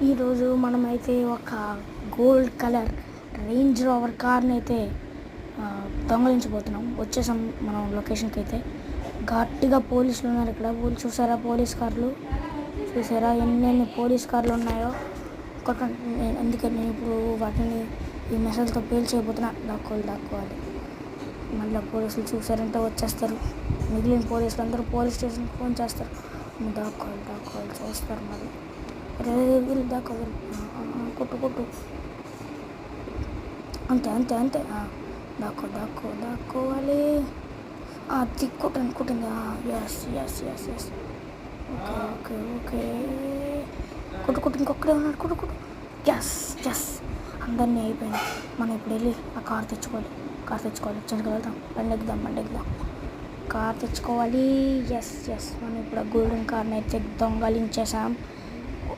ఈరోజు మనమైతే ఒక గోల్డ్ కలర్ రేంజ్ రోవర్ కార్ని అయితే దొంగలించబోతున్నాం. వచ్చేసాం మనం లొకేషన్కి. అయితే గట్టిగా పోలీసులు ఉన్నారు ఇక్కడ. చూసారా పోలీస్ కార్లు? చూసారా ఎన్ని పోలీస్ కార్లు ఉన్నాయో? అందుకని నేను ఇప్పుడు వాటిని ఈ మెసేజ్తో పేల్చేయబోతున్నా. దాక్కోవాలి. మళ్ళీ పోలీసులు చూసారంటే వచ్చేస్తారు. మిగిలిన పోలీసులు అందరూ పోలీస్ స్టేషన్కి ఫోన్ చేస్తారు. దాక్కోవాలి చూస్తారు. మరి వీళ్ళు కొట్టు అంతే దాక్కోవాలి. కొట్టింది. ఎస్ ఓకే కొట్టు ఇంకొక్కడే ఉన్నాడు. కొట్టు ఎస్ అందరినీ అయిపోయింది. మనం ఇప్పుడు వెళ్ళి ఆ కార్ తెచ్చుకోవాలి. చెండుకు వెళ్దాం. బండి ఎక్కుదాం. కార్ తెచ్చుకోవాలి. ఎస్ మనం ఇప్పుడు ఆ గోల్డెన్ కార్ని అయితే దొంగలించేసాం.